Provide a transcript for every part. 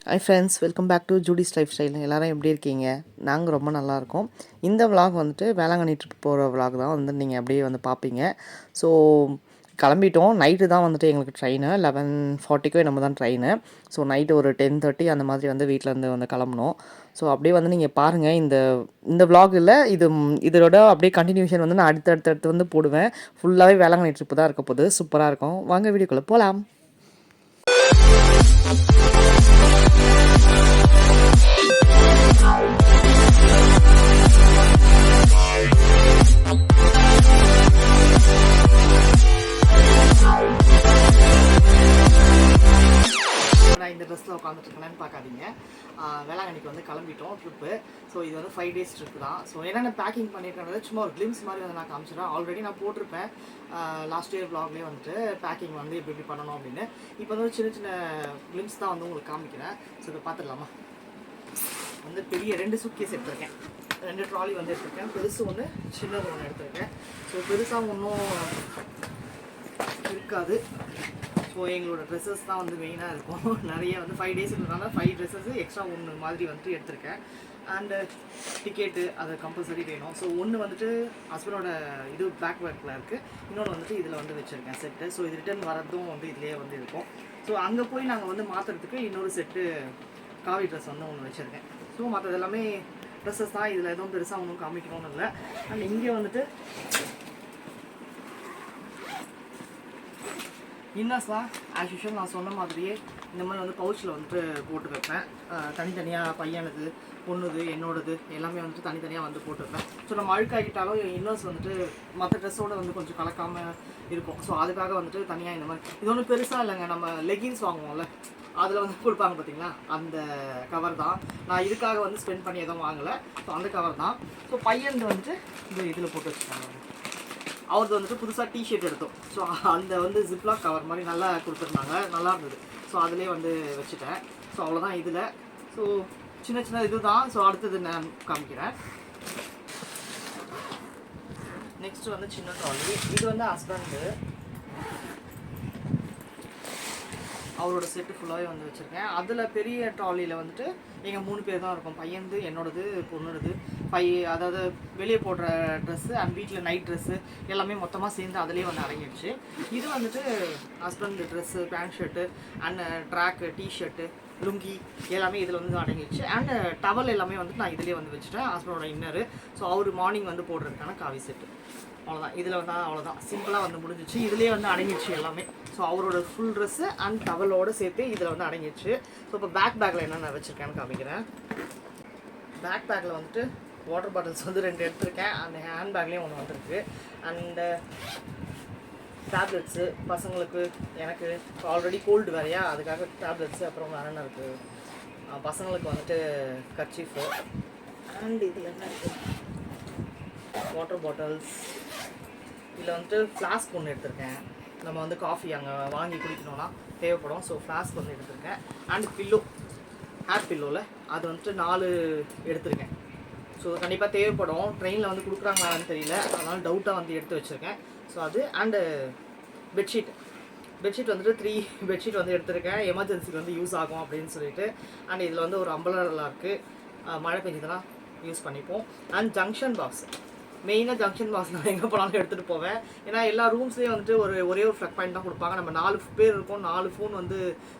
Hi friends, welcome back to Judy's lifestyle. எல்லோரும் எப்படி இருக்கீங்க? நாங்கள் ரொம்ப நல்லாயிருக்கோம். இந்த விலாக் வந்துட்டு வேளாங்கண்ணி ட்ரிப் போகிற விலாக் தான் வந்து நீங்கள் அப்படியே வந்து பார்ப்பீங்க. ஸோ கிளம்பிட்டோம். நைட்டு தான் வந்துட்டு எங்களுக்கு ட்ரெயினு 11:40 நம்ம தான் ட்ரெயினு. ஸோ நைட்டு ஒரு 10:30 அந்த மாதிரி வந்து வீட்டிலேருந்து வந்து கிளம்புனோம். ஸோ அப்படியே வந்து நீங்கள் பாருங்கள். இந்த விலாகில் இதோட அப்படியே கண்டினியூஷன் வந்து நான் அடுத்தடுத்து வந்து போடுவேன். ஃபுல்லாகவே வேளாங்கண்ணி ட்ரிப்பு தான் இருக்க போகுது. சூப்பராக இருக்கும். வாங்க வீடியோக்குள்ளே போகலாம். இந்த ட்ரெஸ்ஸில் உட்காந்துட்ருக்கேன்னு பார்க்காதீங்க. வேளாங்கண்ணிக்கு வந்து கிளம்பிட்டோம் ட்ரிப்பு. ஸோ இது வந்து 5 days ட்ரிப் தான். ஸோ என்னென்ன பேக்கிங் பண்ணியிருக்கேன் சும்மா ஒரு கிளிம்ஸ் மாதிரி வந்து நான் காமிச்சிடுறேன். ஆல்ரெடி நான் போட்டிருப்பேன் லாஸ்ட் இயர் வ்ளாக்லேயே வந்துட்டு பேக்கிங் வந்து எப்படி பண்ணணும் அப்படின்னு. இப்போ வந்து சின்ன சின்ன கிளிம்ஸ் தான் வந்து உங்களுக்கு காமிக்கிறேன். ஸோ இதை பார்த்துடலாமா? வந்து பெரிய 2 சூட்கேஸ் எடுத்திருக்கேன், 2 ட்ராலி வந்து எடுத்திருக்கேன். பெருசு ஒன்று, சின்னது ஒன்று எடுத்திருக்கேன். ஸோ பெருசாக ஒன்றும் இருக்காது. ஸோ எங்களோட ட்ரெஸ்ஸஸ் தான் வந்து மெயினாக இருக்கும். நிறைய வந்து 5 days இருக்கிறதுனால 5 dresses எக்ஸ்ட்ரா ஒன்று மாதிரி வந்துட்டு எடுத்திருக்கேன். அண்டு டிக்கெட்டு அது கம்பல்சரி வேணும். ஸோ ஒன்று வந்துட்டு ஹஸ்பண்டோட இது பேக் பேக்கில் இருக்குது, இன்னொன்று வந்துட்டு இதில் வந்து வச்சுருக்கேன் செட்டு. ஸோ இது ரிட்டர்ன் வரதும் வந்து இதுலேயே வந்து இருக்கும். ஸோ அங்கே போய் நாங்கள் வந்து மாற்றுறதுக்கு இன்னொரு செட்டு காவி ட்ரெஸ் வந்து ஒன்று வச்சுருக்கேன். ஸோ மற்றது எல்லாமே ட்ரெஸ்ஸஸ் தான். இதில் எதுவும் பெருசாக ஒன்றும் காமிக்கணும்னு இல்லை. அண்ட் இங்கே வந்துட்டு இன்னர்ஸ்லாம் ஆஸ் யூஷுவல் நான் சொன்ன மாதிரியே இந்த மாதிரி வந்து பவுச்சில் வந்துட்டு போட்டு வைப்பேன். தனித்தனியாக பையனுது, பொண்ணுது, என்னோடது எல்லாமே வந்துட்டு தனித்தனியாக வந்து போட்டு வைப்பேன். ஸோ நம்ம அழுக்காகிட்டாலும் இன்னர்ஸ் வந்துட்டு மற்ற ட்ரெஸ்ஸோடு வந்து கொஞ்சம் கலக்காமல் இருக்கும். ஸோ அதுக்காக வந்துட்டு தனியாக இந்த மாதிரி இது ஒன்றும் பெருசாக இல்லைங்க. நம்ம லெகின்ஸ் வாங்குவோம்ல, அதில் வந்து கொடுப்பாங்க பார்த்தீங்களா, அந்த கவர் தான். நான் இதுக்காக வந்து ஸ்பெண்ட் பண்ணி எதுவும் வாங்கலை. ஸோ அந்த கவர் தான். ஸோ பையன் வந்துட்டு இந்த இதில் போட்டு வச்சுருக்காங்க. அவருக்கு வந்துட்டு புதுசாக டிஷர்ட் எடுத்தோம். ஸோ அந்த வந்து ஜிப்லாக் கவர் மாதிரி நல்லா கொடுத்துருந்தாங்க, நல்லா இருந்தது. ஸோ அதிலே வந்து வச்சுட்டேன். ஸோ அவ்வளோதான் இதில். ஸோ சின்ன சின்ன இது தான். ஸோ அடுத்தது நான் காமிக்கிறேன். நெக்ஸ்ட் வந்து சின்ன ட்ராலி. இது வந்து ஹஸ்பண்டு அவரோட செட்டு ஃபுல்லாகவே வந்து வச்சுருக்கேன். அதில் பெரிய ட்ராலியில் வந்துட்டு எங்கள் 3 பேர் தான் இருக்கும். பையனது, என்னோடது, பொண்ணுடுது. அதாவது வெளியே போடுற ட்ரெஸ்ஸு அண்ட் வீட்டில் நைட் ட்ரெஸ்ஸு எல்லாமே மொத்தமாக சேர்ந்து அதிலே வந்து அடங்கிடுச்சு. இது வந்துட்டு husband dress, pant shirt and track, T-shirt, lungi எல்லாமே இதில் வந்து அடங்கிடுச்சு. அண்ட் டவல் எல்லாமே வந்து நான் இதிலே வந்து வச்சுட்டேன். ஹஸ்பண்டோட இன்னரு. ஸோ அவர் மார்னிங் வந்து போடுறதுக்கான காவி செட்டு. அவ்வளோதான். இதில் வந்து அவ்வளோதான் சிம்பிளாக வந்து முடிஞ்சிச்சு. இதிலே வந்து அடங்கிடுச்சு எல்லாமே. ஸோ அவரோட ஃபுல் ட்ரெஸ்ஸு அண்ட் டவலோடு சேர்த்து இதில் வந்து அடங்கிடுச்சு. ஸோ இப்போ பேக்கில் என்னென்ன வச்சுருக்கேன்னு காமிக்கிறேன். பேக்கில் வந்துட்டு வாட்டர் பாட்டில்ஸ் வந்து 2 எடுத்திருக்கேன். அந்த ஹேண்ட் பேக்லேயும் ஒன்று வந்துருக்கு. அண்டு டேப்லெட்ஸு பசங்களுக்கு, எனக்கு ஆல்ரெடி கோல்டு வேறையா, அதுக்காக டேப்லெட்ஸு, அப்புறம் வேறு என்ன இருக்குது, பசங்களுக்கு வந்துட்டு கர்ச்சீஃபு. அண்ட் இதில் என்ன இருக்குது, வாட்டர் பாட்டில்ஸ். இதில் வந்துட்டு ஃப்ளாஸ்க் ஒன்று எடுத்திருக்கேன். நம்ம வந்து காஃபி அங்கே வாங்கி குடிக்கணும்னா தேவைப்படும். ஸோ ஃப்ளாஸ்க் வந்து எடுத்திருக்கேன். அண்ட் பில்லோ, ஹேர் பில்லோவில் அது வந்துட்டு 4 எடுத்திருக்கேன். ஸோ கண்டிப்பாக தேவைப்படும். ட்ரெயினில் வந்து கொடுக்குறாங்களான்னு தெரியல, அதனால் டவுட்டாக வந்து எடுத்து வச்சுருக்கேன். ஸோ அது அண்டு பெட்ஷீட் வந்துட்டு 3 பெட்ஷீட் வந்து எடுத்திருக்கேன். எமர்ஜென்சிக்கு வந்து யூஸ் ஆகும் அப்படின்னு சொல்லிட்டு. அண்ட் இதில் வந்து ஒரு அம்பலா இருக்குது, மழை பெஞ்சதுன்னா யூஸ் பண்ணிப்போம். அண்ட் ஜங்ஷன் பாக்ஸ், மெயினாக ஜங்ஷன் பாக்ஸ் நான் எங்கே போனாலும் எடுத்துகிட்டு போவேன். ஏன்னா எல்லா ரூம்ஸ்லேயும் வந்துட்டு ஒரே ஒரு ஃப்ளக் பாயிண்ட் தான் கொடுப்பாங்க. நம்ம 4 பேர் இருக்கோம், 4 ஃபோன் வந்து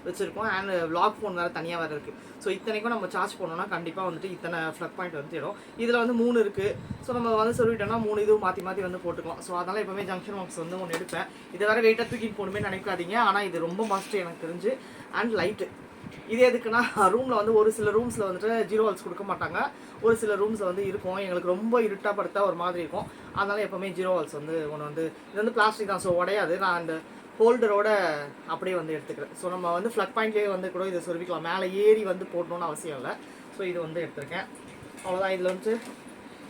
வச்சுருக்கோம். அண்ட் விளாக் ஃபோன் வேறு தனியாக வேறு இருக்குது. ஸோ இத்தனைக்கும் நம்ம சார்ஜ் பண்ணோம்னா கண்டிப்பாக வந்துட்டு இத்தனை ஃப்ளக் பாயிண்ட் வந்து தேடும். இதில் வந்து 3 இருக்குது. ஸோ நம்ம வந்து சொல்லிட்டோம்னா 3 இதுவும் மாற்றி வந்து போட்டுக்கலாம். ஸோ அதனால் எப்போவுமே ஜங்ஷன் பாக்ஸ் வந்து ஒன்று எடுப்பேன். இதை வேறு வெயிட்டாக தூக்கிட்டு போகணுமே நினைக்காதீங்க, ஆனால் இது ரொம்ப மஸ்ட்டு எனக்கு தெரிஞ்சு. அண்ட் லைட்டு, இது எதுக்குன்னா ரூமில் வந்து ஒரு சில ரூம்ஸில் வந்துட்டு 0 volts கொடுக்க மாட்டாங்க, ஒரு சில ரூம்ஸில் வந்து இருக்கும். எங்களுக்கு ரொம்ப இருட்டாக படுத்தா ஒரு மாதிரி இருக்கும். அதனால் எப்போவுமே 0 volts வந்து ஒன்று வந்து, இது வந்து பிளாஸ்டிக் தான், ஸோ உடையாது. நான் அந்த ஹோல்டரோட அப்படியே வந்து எடுத்துக்கிறேன். ஸோ நம்ம வந்து ஃப்ளக் பாயிண்ட்லேயே வந்து கூட இதை சொருவிக்கலாம், மேலே ஏறி வந்து போடணுன்னு அவசியம் இல்லை. ஸோ இது வந்து எடுத்திருக்கேன். அவ்வளோதான். இதில் வந்து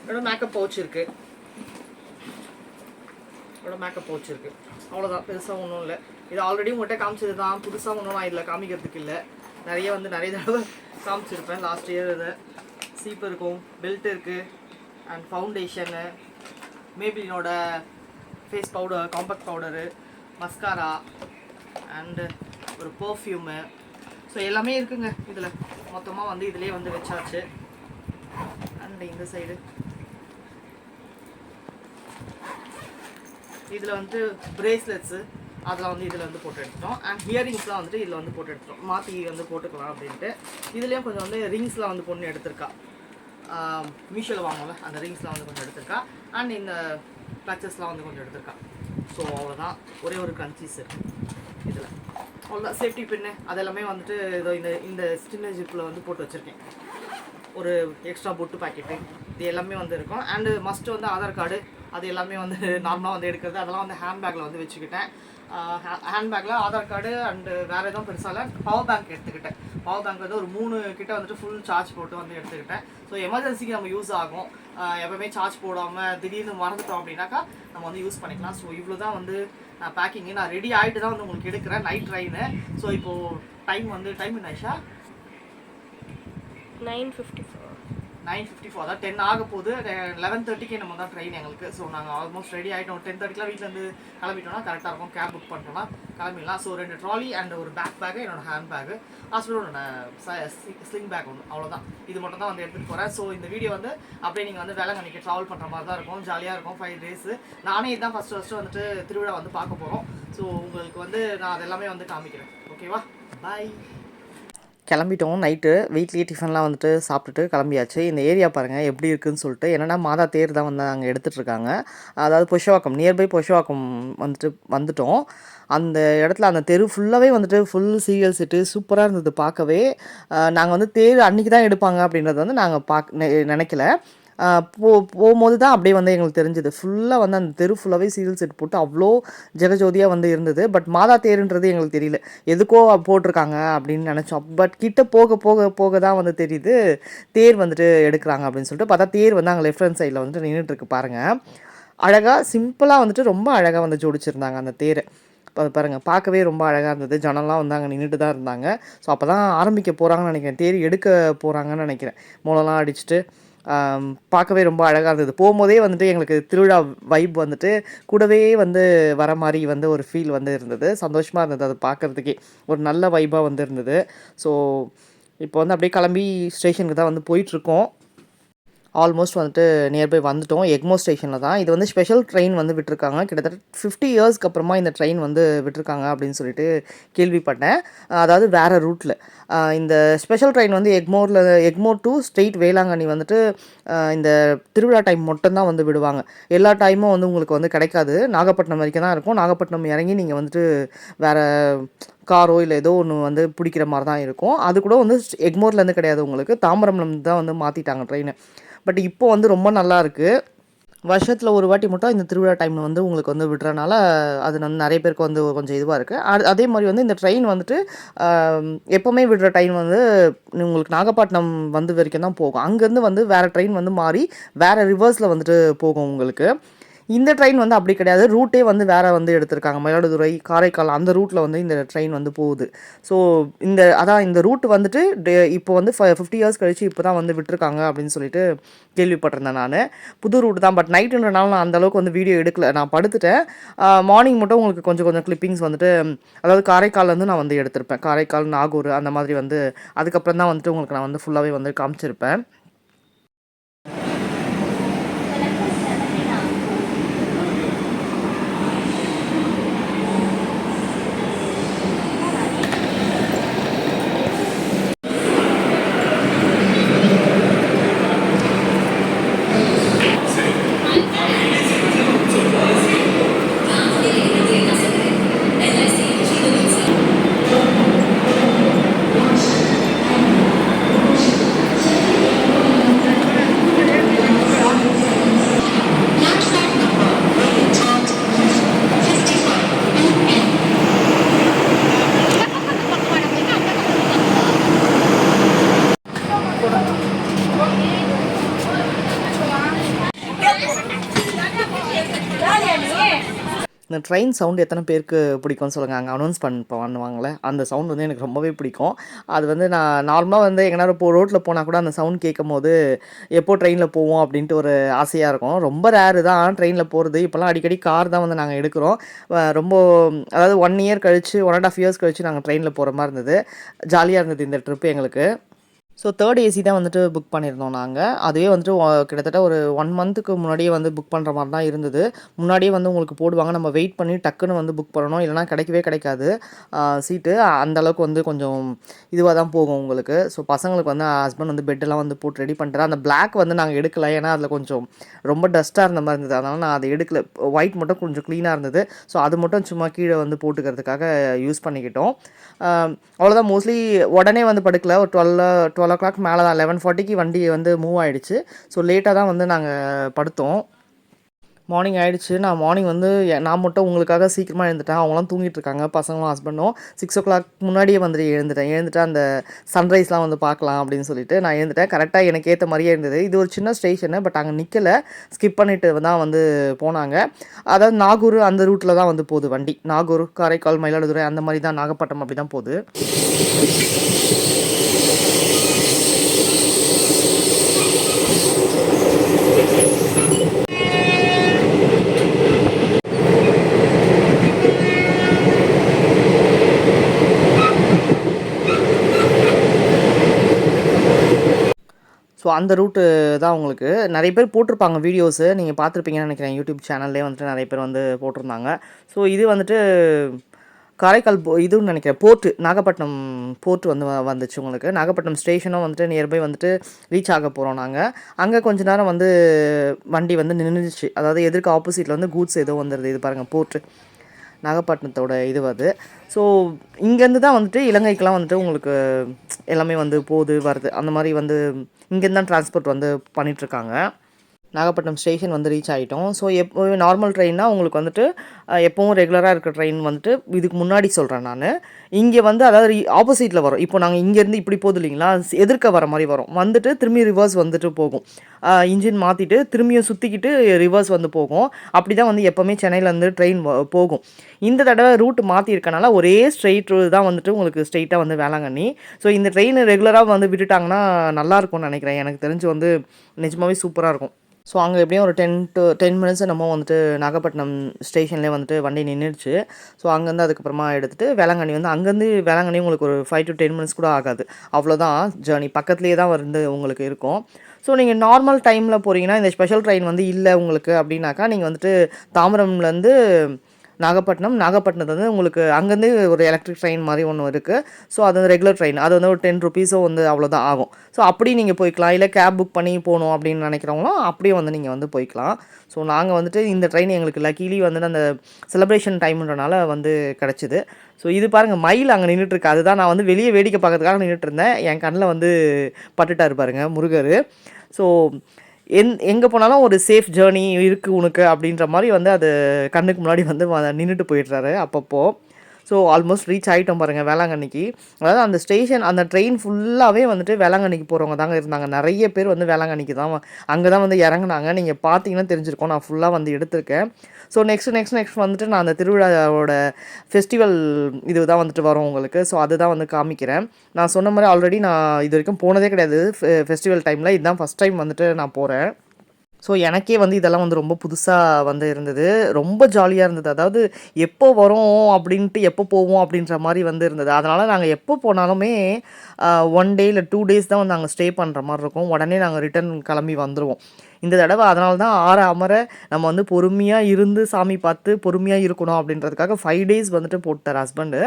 என்னோட மேக்கப் பவுச் இருக்குது, அவ்வளோதான். பெருசாக ஒன்றும் இல்லை. இது ஆல்ரெடி உங்கள்கிட்ட காமிச்சது தான், புதுசாக ஒன்றும் நான் இதில் காமிக்கிறதுக்கு இல்லை. நிறைய தடவை காமிச்சிருப்பேன் லாஸ்ட் இயர். இது சீப்பு இருக்கும், பெல்ட் இருக்குது, அண்ட் ஃபவுண்டேஷனு, மேபிளினோட face powder, compact powder, mascara, and ஒரு பர்ஃப்யூமு. ஸோ எல்லாமே இருக்குங்க இதில். மொத்தமாக வந்து இதிலே வந்து வச்சாச்சு. அண்ட் இந்த சைடு இதில் வந்து பிரேஸ்லெட்ஸு அதெல்லாம் வந்து இதில் வந்து போட்டு எடுத்துட்டோம். அண்ட் ஹியரிங்ஸ்லாம் வந்துட்டு இதில் வந்து போட்டு எடுத்துட்டோம். மாற்றி வந்து போட்டுக்கலாம் அப்படின்ட்டு. இதுலேயும் கொஞ்சம் வந்து ரிங்ஸ்லாம் வந்து பொண்ணு எடுத்திருக்கா. மீஷோவில் வாங்கல அந்த ரிங்ஸ்லாம் வந்து கொஞ்சம் எடுத்திருக்கா. அண்ட் இந்த கிளச்சஸ்லாம் வந்து கொஞ்சம் எடுத்திருக்கா. ஸோ அவ்வளோதான். ஒரே ஒரு கிரன்ச்சீஸ் இருக்குது இதில். அவ்வளோதான். சேஃப்டி பின்னு அதெல்லாமே வந்துட்டு இதோ இந்த இந்த சின்ன ஜிப்பில் வந்து போட்டு வச்சுருக்கேன். ஒரு எக்ஸ்ட்ரா பொட்டு பாக்கெட்டு இது எல்லாமே வந்து இருக்கும். அண்டு மஸ்ட்டு வந்து ஆதார் கார்டு அது எல்லாமே வந்து நார்மலாக வந்து எடுக்கிறது. அதெல்லாம் வந்து ஹேண்ட்பேக்கில் வந்து வச்சுக்கிட்டேன். ஹேண்ட்பேக்கில் ஆதார் கார்டு அண்டு வேறு எதுவும் பெருசாக பவர் பேங்க் எடுத்துக்கிட்டேன். பவர் பேங்க் வந்து ஒரு 3 கிட்ட வந்துட்டு ஃபுல் சார்ஜ் போட்டு வந்து எடுத்துக்கிட்டேன். ஸோ எமர்ஜென்சிக்கு நம்ம யூஸ் ஆகும். எப்போவுமே சார்ஜ் போடாமல் திடீர்னு மறந்துட்டோம் அப்படின்னாக்கா நம்ம வந்து யூஸ் பண்ணிக்கலாம். ஸோ இவ்வளோ தான் வந்து நான் பேக்கிங்கு. நான் ரெடி ஆகிட்டு தான் வந்து உங்களுக்கு எடுக்கிறேன். Night train. ஸோ இப்போது டைம் என்ன ஆயிஷா? 9:54 அதான் 10 ஆக போகுது. 11:30க்கு நம்ம தான் ட்ரெயின் எங்களுக்கு. ஸோ நாங்கள் ஆல்மோஸ்ட் ரெடி ஆகிட்டோம். 10:30க்குலாம் வீட்டிலேருந்து கிளம்பிட்டோம்னா கரெக்டாக இருக்கும். கேப் புக் பண்ணிட்டோம்னா கிளம்பிடலாம். ஸோ 2 ட்ராலி அண்ட் ஒரு பேக்கு என்னோடய ஹேண்ட் பேக்கு ஹாஸ்பிட்டலோட ஸ்லிங் பேக் ஒன்று. அவ்வளோதான். இது மட்டும் தான் வந்து எடுத்துகிட்டு போகிறேன். ஸோ இந்த வீடியோ வந்து அப்படியே நீங்கள் வந்து வேளாங்கண்ணிக்கு ட்ராவல் பண்ணுற மாதிரி தான் இருக்கும். ஜாலியாக இருக்கும். 5 days. நானே இதுதான் ஃபஸ்ட்டு வந்துட்டு திருவிழா வந்து பார்க்க போகிறோம். ஸோ உங்களுக்கு வந்து நான் அதெல்லாமே வந்து காமிக்கிறேன். ஓகேவா? பாய். கிளம்பிட்டோம். நைட்டு வீட்லேயே டிஃபன்லாம் வந்துட்டு சாப்பிட்டுட்டு கிளம்பியாச்சு. இந்த ஏரியா பாருங்கள் எப்படி இருக்குதுன்னு சொல்லிட்டு. என்னென்னா மாதா தேர் தான் வந்து அங்கே எடுத்துகிட்ருக்காங்க. அதாவது புஷ்வாக்கம், நியர்பை புஷ்வாக்கம் வந்துட்டோம். அந்த இடத்துல அந்த தெரு ஃபுல்லாகவே வந்துட்டு ஃபுல் சீரியல் செட்டு சூப்பராக இருந்தது பார்க்கவே. நாங்கள் வந்து தேர் அன்றைக்கி தான் எடுப்பாங்க அப்படின்றது வந்து நாங்கள் நினைக்கல. போகும்போது தான் அப்படியே வந்து எங்களுக்கு தெரிஞ்சது. ஃபுல்லாக வந்து அந்த தெரு ஃபுல்லாகவே சீரியல் செட் போட்டு அவ்வளோ ஜெகஜோதியாக வந்து இருந்தது. பட் மாதா தேருன்றது எங்களுக்கு தெரியல. எதுக்கோ போட்டிருக்காங்க அப்படின்னு நினச்சோம். பட் கிட்ட போக போக போக தான் வந்து தெரியுது தேர் வந்துட்டு எடுக்கிறாங்க அப்படின்னு சொல்லிட்டு. பார்த்தா தேர் வந்து அங்கே லெஃப்ட் ஹேண்ட் சைடில் வந்துட்டு நின்றுட்டுருக்கு பாருங்கள். அழகாக சிம்பிளாக வந்துட்டு ரொம்ப அழகாக வந்து ஜோடிச்சிருந்தாங்க அந்த தேர். பாருங்கள் பார்க்கவே ரொம்ப அழகாக இருந்தது. ஜனம்லாம் வந்து அங்கே நின்றுட்டு தான் இருந்தாங்க. ஸோ அப்போ தான் ஆரம்பிக்க போகிறாங்கன்னு நினைக்கிறேன். தேர் எடுக்க போகிறாங்கன்னு நினைக்கிறேன். மூலம்லாம் அடிச்சுட்டு பார்க்கவே ரொம்ப அழகாக இருந்தது. போகும்போதே வந்துட்டு எங்களுக்கு திருவிழா வைப் வந்துட்டு கூடவே வந்து வர மாதிரி வந்து ஒரு ஃபீல் வந்து இருந்தது. சந்தோஷமாக இருந்தது அது பார்க்குறதுக்கே. ஒரு நல்ல வைப்பாக வந்து இருந்தது. ஸோ இப்போ வந்து அப்படியே கிளம்பி ஸ்டேஷனுக்கு தான் வந்து போயிட்டுருக்கோம். ஆல்மோஸ்ட் வந்துட்டு நியர்பை வந்துட்டோம். எக்மோர் ஸ்டேஷனில் தான். இது வந்து ஸ்பெஷல் ட்ரெயின் வந்து விட்டுருக்காங்க. கிட்டத்தட்ட 50 இயர்ஸ்க்கு அப்புறமா இந்த ட்ரெயின் வந்து விட்டுருக்காங்க அப்படின்னு சொல்லிட்டு கேள்விப்பட்டேன். அதாவது வேறு ரூட்டில். இந்த ஸ்பெஷல் ட்ரெயின் வந்து எக்மோர் டு ஸ்ட்ரெயிட் வேளாங்கண்ணி வந்துட்டு இந்த திருவிழா டைம் மட்டும்தான் வந்து விடுவாங்க. எல்லா டைமும் வந்து உங்களுக்கு வந்து கிடைக்காது. நாகப்பட்டினம் வரைக்கும் தான் இருக்கும். நாகப்பட்டினம் இறங்கி நீங்கள் வந்துட்டு வேறு காரோ இல்லை ஏதோ ஒன்று வந்து பிடிக்கிற மாதிரி தான் இருக்கும். அது கூட வந்து எக்மோர்லேருந்து கிடையாது, உங்களுக்கு தாம்பரம்லேருந்து தான் வந்து மாற்றிட்டாங்க ட்ரெயினை. பட் இப்போ வந்து ரொம்ப நல்லாயிருக்கு. வருஷத்தில் ஒரு வாட்டி மட்டும் இந்த திருவிழா டைமில் வந்து உங்களுக்கு வந்து விடுறனால அது வந்து நிறைய பேருக்கு வந்து கொஞ்சம் இதுவாக இருக்குது. அதே மாதிரி வந்து இந்த ட்ரெயின் வந்துட்டு எப்போவுமே விடுற ட்ரெயின் வந்து உங்களுக்கு நாகப்பட்டினம் வந்து வரைக்கும் தான் போகும். அங்கேருந்து வந்து வேறு ட்ரெயின் வந்து மாறி வேறு ரிவர்ஸில் வந்துட்டு போகும் உங்களுக்கு. இந்த ட்ரெயின் வந்து அப்படி கிடையாது. ரூட்டே வந்து வேறு வந்து எடுத்திருக்காங்க. மயிலாடுதுறை, காரைக்கால் அந்த ரூட்டில் வந்து இந்த ட்ரெயின் வந்து போகுது. ஸோ இந்த ரூட் வந்துட்டு இப்போ வந்து 50 இயர்ஸ் கழிச்சு இப்போ தான் வந்து விட்டுருக்காங்க அப்படின்னு சொல்லிட்டு கேள்விப்பட்டிருந்தேன் நான். புது ரூட் தான். பட் நைட்டுன்றனால நான் அந்தளவுக்கு வந்து வீடியோ எடுக்கல. நான் படுத்துட்டேன். மார்னிங் மட்டும் உங்களுக்கு கொஞ்சம் கிளிப்பிங்ஸ் வந்துட்டு, அதாவது காரைக்கால்லேருந்து நான் வந்து எடுத்திருப்பேன். காரைக்கால், நாகூர் அந்த மாதிரி வந்து அதுக்கப்புறம் தான் வந்துட்டு உங்களுக்கு நான் வந்து ஃபுல்லாகவே வந்து காமிச்சிருப்பேன். இந்த ட்ரெயின் சவுண்ட் எத்தனை பேருக்கு பிடிக்கும்னு சொல்லுங்கள். அங்கே அனௌன்ஸ் பண்ணுவாங்களே அந்த சவுண்ட் வந்து எனக்கு ரொம்பவே பிடிக்கும். அது வந்து நான் நார்மலாக வந்து எங்கேனா ரோட்டில் போனால் கூட அந்த சவுண்ட் கேட்கும்போது எப்போ ட்ரெயினில் போவோம் அப்படின்ட்டு ஒரு ஆசையாக இருக்கும். ரொம்ப ரேரு தான் ட்ரெயினில் போகிறது. இப்போலாம் அடிக்கடி கார் தான் வந்து நாங்கள் எடுக்கிறோம். ரொம்ப அதாவது 1 இயர் கழிச்சு 1.5 இயர்ஸ் கழிச்சு நாங்கள் ட்ரெயினில் போகிற மாதிரி இருந்தது. ஜாலியாக இருந்தது இந்த ட்ரிப்பு எங்களுக்கு. ஸோ 3rd ஏசி தான் வந்துட்டு புக் பண்ணியிருந்தோம் நாங்கள். அதுவே வந்துட்டு கிட்டத்தட்ட ஒரு 1 மந்த்துக்கு முன்னாடியே வந்து புக் பண்ணுற மாதிரி தான் இருந்தது. முன்னாடியே வந்து உங்களுக்கு போடுவாங்க. நம்ம வெயிட் பண்ணி டக்குன்னு வந்து புக் பண்ணணும். இல்லைனா கிடைக்கவே கிடைக்காது சீட்டு. அந்த அளவுக்கு வந்து கொஞ்சம் இதுவாக தான் போகும் உங்களுக்கு. ஸோ பசங்களுக்கு வந்து ஹஸ்பண்ட் வந்து பெட்டெல்லாம் வந்து போட்டு ரெடி பண்ணிட்டாரு. அந்த பிளாக் வந்து நாங்கள் எடுக்கல. ஏன்னா அதில் கொஞ்சம் ரொம்ப டஸ்ட்டாக இருந்த மாதிரி இருந்தது. அதனால் நான் அதை எடுக்கல. ஒயிட் மட்டும் கொஞ்சம் க்ளீனாக இருந்தது. ஸோ அது மட்டும் சும்மா கீழே வந்து போட்டுக்கிறதுக்காக யூஸ் பண்ணிக்கிட்டோம். அவ்வளோதான். மோஸ்ட்லி உடனே வந்து படுக்கல. ஒரு 12 o'clock மேலே தான் 11:40க்கு வண்டி வந்து மூவ் ஆகிடுச்சு. ஸோ லேட்டாக தான் வந்து நாங்கள் படுத்தோம். மார்னிங் ஆகிடுச்சு. நான் மார்னிங் வந்து நான் மட்டும் உங்களுக்காக சீக்கிரமாக எழுந்துட்டேன். அவங்களாம் தூங்கிட்டு இருக்காங்க, பசங்களும் ஹஸ்பண்டும். 6 o'clock முன்னாடியே வந்துட்டு எழுந்துட்டு அந்த சன்ரைஸ்லாம் வந்து பார்க்கலாம் அப்படின்னு சொல்லிட்டு நான் எழுந்துட்டேன். கரெக்டாக எனக்கு ஏற்ற மாதிரியே இருந்தது. இது ஒரு சின்ன ஸ்டேஷனு, பட் அங்கே நிற்கலை. ஸ்கிப் பண்ணிட்டு தான் வந்து போனாங்க. அதாவது நாகூர் அந்த ரூட்டில் தான் வந்து போகுது வண்டி. நாகூர், காரைக்கால், மயிலாடுதுறை அந்த மாதிரி தான், நாகப்பட்டினம் அப்படி தான் போகுது. ஸோ அந்த ரூட்டு தான் உங்களுக்கு நிறைய பேர் போட்டிருப்பாங்க வீடியோஸு. நீங்கள் பார்த்துருப்பீங்கன்னு நினைக்கிறேன். யூடியூப் சேனல்லே வந்துட்டு நிறைய பேர் வந்து போட்டிருந்தாங்க. ஸோ இது வந்துட்டு காரைக்கால் இதுன்னு நினைக்கிறேன் போர்ட்டு, நாகப்பட்டினம் போர்ட்டு வந்து வந்துச்சு உங்களுக்கு. நாகப்பட்டினம் ஸ்டேஷனும் வந்துட்டு நியர்பை வந்துட்டு ரீச் ஆக போகிறோம் நாங்கள். அங்கே கொஞ்ச நேரம் வந்து வண்டி வந்து நின்றுச்சு. அதாவது எதிர்க்க ஆப்போசிட்டில் வந்து கூட்ஸ் ஏதோ வந்துடுது. இது பாருங்கள் போர்ட்டு, நாகப்பட்டினத்தோட இது அது. ஸோ இங்கேருந்து தான் வந்துட்டு இலங்கைக்கெலாம் வந்துட்டு உங்களுக்கு எல்லாமே வந்து போகுது வருது. அந்த மாதிரி வந்து இங்கேருந்து தான் டிரான்ஸ்போர்ட் வந்து பண்ணிகிட்ருக்காங்க. நாகப்பட்டினம் ஸ்டேஷன் வந்து ரீச் ஆகிட்டோம். ஸோ எப்போவும் நார்மல் ட்ரெயின்னா உங்களுக்கு வந்துட்டு எப்போவும் ரெகுலராக இருக்கிற ட்ரெயின் வந்துட்டு இதுக்கு முன்னாடி சொல்கிறேன் நான். இங்கே வந்து அதாவது ஆப்போசிட்டில் வரும். இப்போ நாங்கள் இங்கேருந்து இப்படி போகுது இல்லைங்களா, எதிர்க்க வர மாதிரி வரும். வந்துட்டு திரும்பி ரிவர்ஸ் வந்துட்டு போகும். இன்ஜின் மாற்றிட்டு திரும்பியும் சுற்றிக்கிட்டு ரிவர்ஸ் வந்து போகும். அப்படி தான் வந்து எப்போவுமே சென்னையிலேருந்து ட்ரெயின் போகும். இந்த தடவை ரூட் மாற்றிருக்கனால ஒரே ஸ்ட்ரெயிட் தான் வந்துட்டு உங்களுக்கு ஸ்ட்ரெயிட்டாக வந்து வேளாங்கண்ணி. ஸோ இந்த ட்ரெயின் ரெகுலராக வந்து விட்டுட்டாங்கன்னா நல்லாயிருக்கும்னு நினைக்கிறேன். எனக்கு தெரிஞ்சு வந்து நிஜமாகவே சூப்பராக இருக்கும். ஸோ அங்கே எப்படியும் ஒரு 10 மினிட்ஸ் நம்ம வந்துட்டு நாகப்பட்டினம் ஸ்டேஷன்லேயே வந்துட்டு வண்டி நின்றுடுச்சு. ஸோ அங்கேருந்து அதுக்கப்புறமா எடுத்துகிட்டு வேளாங்கண்ணி வந்து அங்கேருந்து வேளாங்கண்ணி உங்களுக்கு ஒரு 5 to 10 மினிட்ஸ் கூட ஆகாது. அவ்வளோதான் ஜேர்னி. பக்கத்துலேயே தான் வந்து உங்களுக்கு இருக்கும். ஸோ நீங்கள் நார்மல் டைமில் போகிறீங்கன்னா இந்த ஸ்பெஷல் ட்ரெயின் வந்து இல்லை உங்களுக்கு அப்படின்னாக்கா, நீங்கள் வந்துட்டு தாம்பரம்லேருந்து நாகப்பட்டினத்து வந்து உங்களுக்கு அங்கேருந்து ஒரு எலக்ட்ரிக் ட்ரெயின் மாதிரி ஒன்று இருக்குது. ஸோ அது வந்து ரெகுலர் ட்ரெயின். அது வந்து ஒரு 10 rupees வந்து அவ்வளோதான் ஆகும். ஸோ அப்படி நீங்கள் போய்க்கலாம். இல்லை கேப் புக் பண்ணி போகணும் அப்படின்னு நினைக்கிறவங்களும் அப்படியே வந்து நீங்கள் வந்து போய்க்கலாம். ஸோ நாங்கள் வந்துட்டு இந்த ட்ரெயின் எங்களுக்கு லக்கீலி வந்துட்டு அந்த செலிப்ரேஷன் டைம்ன்றனால வந்து கிடச்சிது. ஸோ இது பாருங்கள், மயில் அங்கே நின்றுட்டுருக்கு. அதுதான் நான் வந்து வெளியே வேடிக்கை பார்க்கறதுக்காக நின்றுட்டு இருந்தேன். என் கண்ணில் வந்து பட்டுட்டார் பாருங்க முருகர். ஸோ எங்கே போனாலும் ஒரு சேஃப் ஜேர்னி இருக்குது உனக்கு அப்படின்ற மாதிரி வந்து அது கண்ணுக்கு முன்னாடி வந்து நின்றுட்டு போயிடுறாரு அப்பப்போ. ஸோ ஆல்மோஸ்ட் ரீச் ஆகிட்டோம் பாருங்கள் வேளாங்கண்ணிக்கு. அதாவது அந்த ஸ்டேஷன் அந்த ட்ரெயின் ஃபுல்லாகவே வந்துட்டு வேளாங்கண்ணிக்கு போகிறவங்க தாங்க இருந்தாங்க. நிறைய பேர் வந்து வேளாங்கண்ணிக்கு தான் அங்கே தான் வந்து இறங்குனாங்க. நீங்கள் பார்த்தீங்கன்னா தெரிஞ்சிருக்கோம். நான் ஃபுல்லாக வந்து எடுத்திருக்கேன். ஸோ நெக்ஸ்ட் வந்துட்டு நான் அந்த திருவிழாவோட ஃபெஸ்டிவல் இது தான் வந்துட்டு வரும் உங்களுக்கு. ஸோ அதுதான் வந்து காமிக்கிறேன். நான் சொன்ன மாதிரி ஆல்ரெடி நான் இது வரைக்கும் போனதே கிடையாது ஃபெஸ்டிவல் டைமில். இதுதான் ஃபஸ்ட் டைம் வந்துட்டு நான் போகிறேன். ஸோ எனக்கே வந்து இதெல்லாம் வந்து ரொம்ப புதுசாக வந்து இருந்தது. ரொம்ப ஜாலியாக இருந்தது. அதாவது எப்போ வரோம் அப்படின்ட்டு எப்போ போவோம் அப்படின்ற மாதிரி வந்து இருந்தது. அதனால் நாங்கள் எப்போ போனாலுமே 1 day இல்லை 2 days தான் வந்து நாங்கள் ஸ்டே பண்ணுற மாதிரி இருக்கும். உடனே நாங்கள் ரிட்டர்ன் கிளம்பி வந்துடுவோம். இந்த தடவை அதனால தான் அமர நம்ம வந்து பொறுமையாக இருந்து சாமி பார்த்து பொறுமையாக இருக்கணும் அப்படின்றதுக்காக 5 days வந்துட்டு போட்டார் ஹஸ்பண்டு.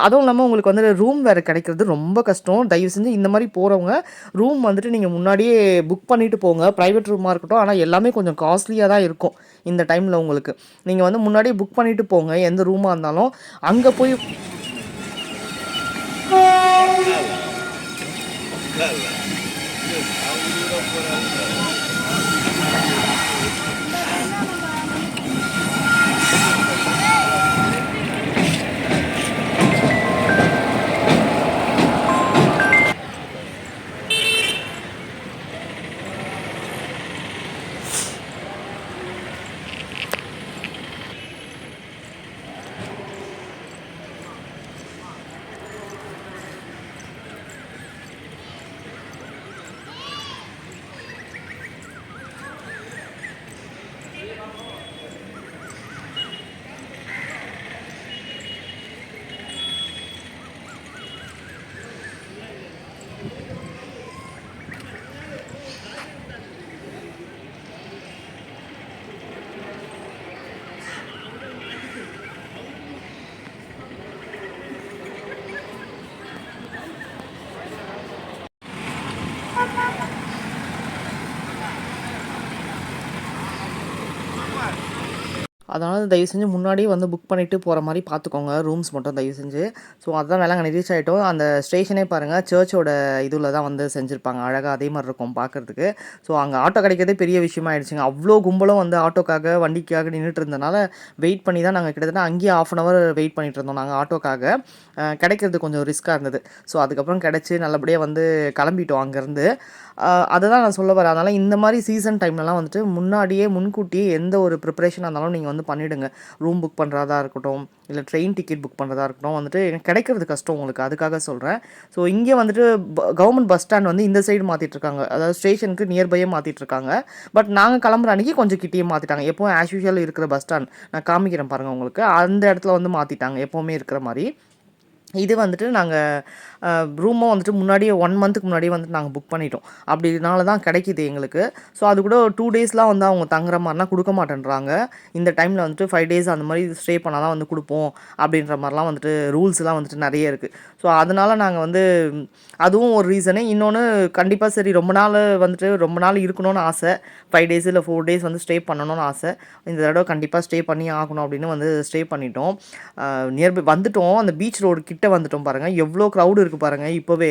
அதுவும் இல்லாமல் உங்களுக்கு வந்து ரூம் வேறு கிடைக்கிறது ரொம்ப கஷ்டம். தயவு செஞ்சு இந்த மாதிரி போகிறவங்க ரூம் வந்துட்டு நீங்கள் முன்னாடியே புக் பண்ணிவிட்டு போங்க. ப்ரைவேட் ரூமாக இருக்கட்டும். ஆனால் எல்லாமே கொஞ்சம் காஸ்ட்லியாக தான் இருக்கும் இந்த டைமில் உங்களுக்கு. நீங்கள் வந்து முன்னாடியே புக் பண்ணிவிட்டு போங்க எந்த ரூமாக இருந்தாலும். அங்கே போய் அதனால் தயவு செஞ்சு முன்னாடியே வந்து புக் பண்ணிவிட்டு போகிற மாதிரி பார்த்துக்கோங்க, ரூம்ஸ் மட்டும் தயவு செஞ்சு. ஸோ அதுதான் வேளாங்கண்ணி ரீச் ஆகிட்டோம். அந்த ஸ்டேஷனே பாருங்கள் சர்ச்சோட இதில் தான் வந்து செஞ்சுருப்பாங்க, அழகாக அதே மாதிரி இருக்கும் பார்க்குறதுக்கு. ஸோ அங்கே ஆட்டோ கிடைக்கிறதே பெரிய விஷயமா ஆயிடுச்சுங்க. அவ்வளோ கும்பலும் வந்து ஆட்டோக்காக வண்டிக்காக நின்றுட்டு இருந்தனால வெயிட் பண்ணி தான் நாங்கள் கிட்டத்தட்ட அங்கேயே ½ அன் ஹவர் வெயிட் பண்ணிட்டு இருந்தோம் நாங்கள் ஆட்டோக்காக. கிடைக்கிறது கொஞ்சம் ரிஸ்க்காக இருந்தது. ஸோ அதுக்கப்புறம் கிடச்சி நல்லபடியாக வந்து கிளம்பிட்டோம் அங்கேருந்து. அதை தான் நான் சொல்ல வரேன். அதனால் இந்த மாதிரி சீசன் டைம்லலாம் வந்துட்டு முன்னாடியே முன்கூட்டியே எந்த ஒரு ப்ரிப்பரேஷனாக இருந்தாலும் நீங்கள் வந்து பண்ணிவிடுங்க. ரூம் புக் பண்ணுறதா இருக்கட்டும், இல்லை ட்ரெயின் டிக்கெட் புக் பண்ணுறதா இருக்கட்டும், வந்துட்டு கிடைக்கிறது கஷ்டம் உங்களுக்கு, அதுக்காக சொல்கிறேன். ஸோ இங்கே வந்துட்டு கவர்மெண்ட் பஸ் ஸ்டாண்ட் வந்து இந்த சைடு மாற்றிட்டுருக்காங்க, அதாவது ஸ்டேஷனுக்கு நியர்பையே மாற்றிட்டுருக்காங்க. பட் நாங்கள் கிளம்புற அன்றைக்கி கொஞ்சம் கிட்டேயே மாற்றிட்டாங்க. எப்போவும் ஆஸ் யூஷுவல் இருக்கிற பஸ் ஸ்டாண்ட் நான் காமிக்கிறேன் பாருங்கள் உங்களுக்கு, அந்த இடத்துல வந்து மாற்றிட்டாங்க எப்போவுமே இருக்கிற மாதிரி. இது வந்துட்டு நாங்கள் ரூமும் வந்துட்டு முன்னாடியே 1 மந்த்துக்கு முன்னாடியே வந்துட்டு நாங்கள் புக் பண்ணிட்டோம். அப்படினால தான் கிடைக்கிது எங்களுக்கு. ஸோ அது கூட 2 டேஸ்லாம் வந்து அவங்க தங்குற மாதிரினா கொடுக்க மாட்டேன்றாங்க. இந்த டைமில் வந்துட்டு 5 டேஸ் அந்த மாதிரி ஸ்டே பண்ணால் தான் வந்து கொடுப்போம் அப்படின்ற மாதிரிலாம் வந்துட்டு ரூல்ஸ்லாம் வந்துட்டு நிறைய இருக்குது. ஸோ அதனால் நாங்கள் வந்து அதுவும் ஒரு ரீசனு. இன்னொன்று கண்டிப்பாக சரி ரொம்ப நாள் இருக்கணும்னு ஆசை. 5 டேஸ் இல்லை 4 டேஸ் வந்து ஸ்டே பண்ணணும்னு ஆசை. இந்த தடவை கண்டிப்பாக ஸ்டே பண்ணி ஆகணும் அப்படின்னு வந்து ஸ்டே பண்ணிட்டோம். நியர்பை வந்துட்டோம். அந்த பீச் ரோடு கிட்ட வந்துட்டோம் பாருங்கள், எவ்வளோ க்ரௌடு இருக்குது பாருங்கள் இப்போவே.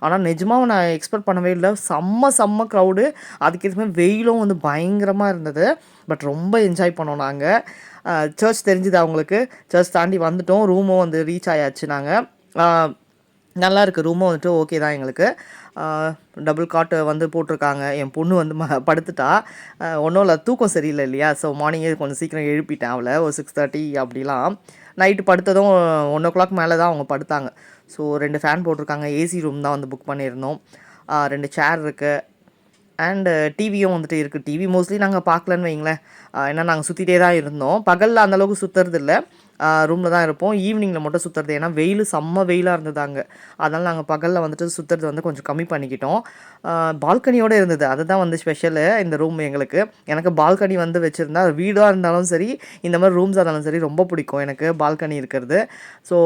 ஆனால் நிஜமாக நான் எக்ஸ்பெக்ட் பண்ணவே இல்லை, செம்ம க்ரௌடு. அதுக்கேற்ற வெயிலும் வந்து பயங்கரமாக இருந்தது. பட் ரொம்ப என்ஜாய் பண்ணோம் நாங்கள். சர்ச் தெரிஞ்சுது அவங்களுக்கு. சர்ச் தாண்டி வந்துட்டோம். ரூமும் வந்து ரீச் ஆயாச்சு நாங்கள். நல்லா இருக்குது ரூமும் வந்துட்டு ஓகே தான் எங்களுக்கு. டபுள் காட்டு வந்து போட்டிருக்காங்க. என் பொண்ணு வந்து படுத்துட்டா. ஒன்றும் இல்லை, தூக்கம் சரியில்லை இல்லையா. ஸோ மார்னிங்கே கொஞ்சம் சீக்கிரம் எழுப்பிட்டேன் அவளை, ஒரு 6:30 அப்படிலாம். நைட்டு படுத்ததும் 1 மேலே தான் அவங்க படுத்தாங்க. ஸோ 2 ஃபேன் போட்டிருக்காங்க. ஏசி ரூம் தான் வந்து புக் பண்ணியிருந்தோம். 2 சேர் இருக்குது. அண்டு டிவியும் வந்துட்டு இருக்குது. டிவி மோஸ்ட்லி நாங்கள் பார்க்கலன்னு வைங்களேன். ஏன்னா நாங்கள் சுற்றிட்டே தான் இருந்தோம். பகலில் அந்தளவுக்கு சுற்றுறது இல்லை, ரூமில் தான் இருப்போம். ஈவினிங்கில் மட்டும் சுற்றுறது. ஏன்னா செம்ம வெயிலாக இருந்தது அங்கே. அதனால் நாங்கள் பகலில் வந்துட்டு சுற்றுறது வந்து கொஞ்சம் கம்மி பண்ணிக்கிட்டோம். பால்கனியோடு இருந்தது, அதுதான் வந்து ஸ்பெஷலு இந்த ரூம் எங்களுக்கு. எனக்கு பால்கனி வந்து வச்சுருந்தா வீடாக இருந்தாலும் சரி, இந்த மாதிரி ரூம்ஸாக இருந்தாலும் சரி, ரொம்ப பிடிக்கும் எனக்கு பால்கனி இருக்கிறது. ஸோ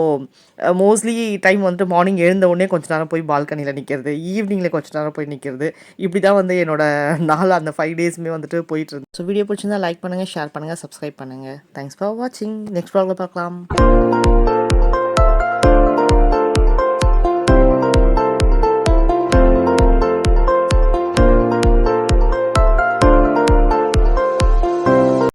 மோஸ்ட்லி டைம் வந்துட்டு மார்னிங் எழுந்த உடனே கொஞ்சம் நேரம் போய் பால்கனியில் நிற்கிறது, ஈவினிங்கில் கொஞ்சம் நேரம் போய் நிற்கிறது, இப்படி தான் வந்து என்னோடய நாள் அந்த 5 டேஸுமே வந்துட்டு போயிட்டு இருந்தது. ஸோ வீடியோ பிடிச்சிருந்தா லைக் பண்ணுங்கள், ஷேர் பண்ணுங்கள், சப்ஸ்கிரைப் பண்ணுங்கள். தேங்க்ஸ் ஃபார் வாட்சிங். நெக்ஸ்ட் வ்ளாகில் பார்க்கலாம்.